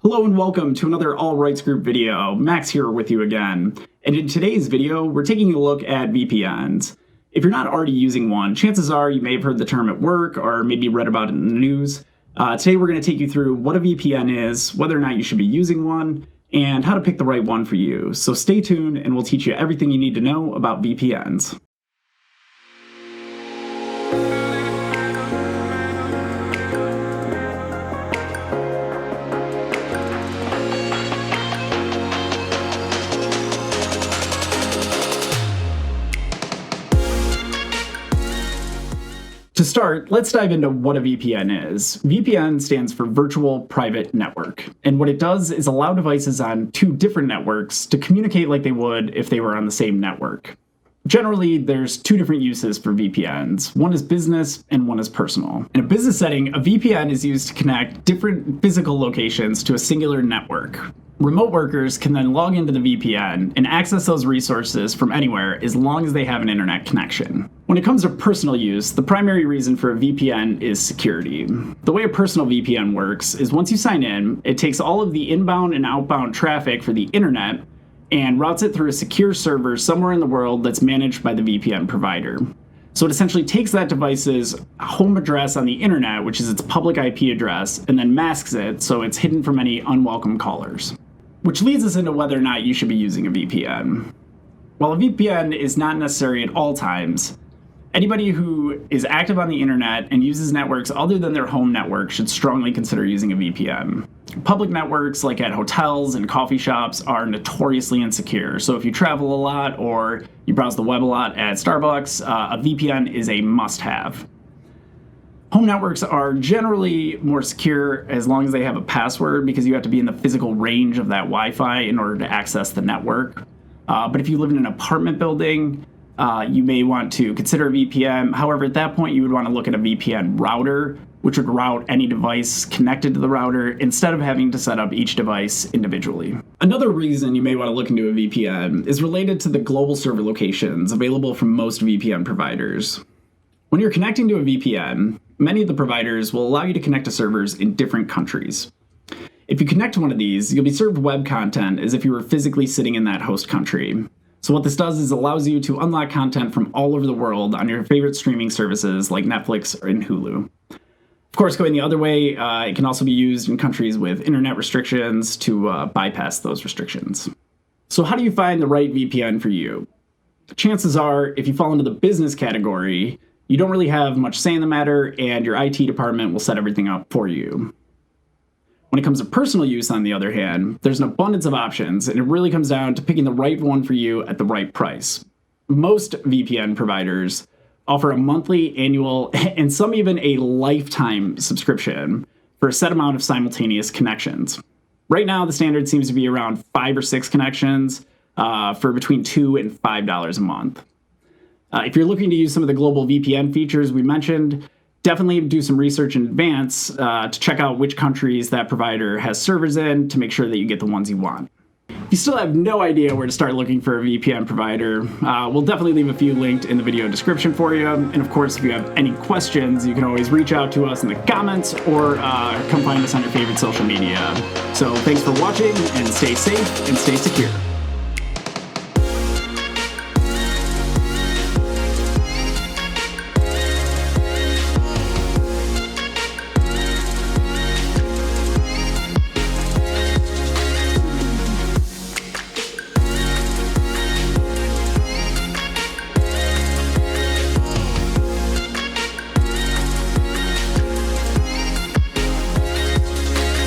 Hello and welcome to another AllReitz Group video. Max here with you again. And in today's video, we're taking a look at VPNs. If you're not already using one, chances are you may have heard the term at work or maybe read about it in the news. Today we're going to take you through what a VPN is, whether or not you should be using one, and how to pick the right one for you. So stay tuned and we'll teach you everything you need to know about VPNs. To start, let's dive into what a VPN is. VPN stands for Virtual Private Network, and what it does is allow devices on two different networks to communicate like they would if they were on the same network. Generally, there's two different uses for VPNs. One is business and one is personal. In a business setting, a VPN is used to connect different physical locations to a singular network. Remote workers can then log into the VPN and access those resources from anywhere as long as they have an internet connection. When it comes to personal use, the primary reason for a VPN is security. The way a personal VPN works is once you sign in, it takes all of the inbound and outbound traffic for the internet and routes it through a secure server somewhere in the world that's managed by the VPN provider. So it essentially takes that device's home address on the internet, which is its public IP address, and then masks it so it's hidden from any unwelcome callers. Which leads us into whether or not you should be using a VPN. While a VPN is not necessary at all times, anybody who is active on the internet and uses networks other than their home network should strongly consider using a VPN. Public networks, like at hotels and coffee shops, are notoriously insecure. So if you travel a lot or you browse the web a lot at Starbucks, a VPN is a must-have. Home networks are generally more secure as long as they have a password because you have to be in the physical range of that Wi-Fi in order to access the network. But if you live in an apartment building, you may want to consider a VPN. However, at that point, you would want to look at a VPN router, which would route any device connected to the router instead of having to set up each device individually. Another reason you may want to look into a VPN is related to the global server locations available from most VPN providers. When you're connecting to a VPN, many of the providers will allow you to connect to servers in different countries. If you connect to one of these, you'll be served web content as if you were physically sitting in that host country. So what this does is allows you to unlock content from all over the world on your favorite streaming services like Netflix and Hulu. Of course, going the other way, it can also be used in countries with internet restrictions to bypass those restrictions. So how do you find the right VPN for you? Chances are, if you fall into the business category, you don't really have much say in the matter, and your IT department will set everything up for you. When it comes to personal use, on the other hand, there's an abundance of options, and it really comes down to picking the right one for you at the right price. Most VPN providers offer a monthly, annual, and some even a lifetime subscription for a set amount of simultaneous connections. Right now, the standard seems to be around 5 or 6 connections for between $2 and $5 a month. If you're looking to use some of the global VPN features we mentioned, definitely do some research in advance to check out which countries that provider has servers in to make sure that you get the ones you want. If you still have no idea where to start looking for a VPN provider, we'll definitely leave a few linked in the video description for you. And of course, if you have any questions, you can always reach out to us in the comments or come find us on your favorite social media. So thanks for watching and stay safe and stay secure.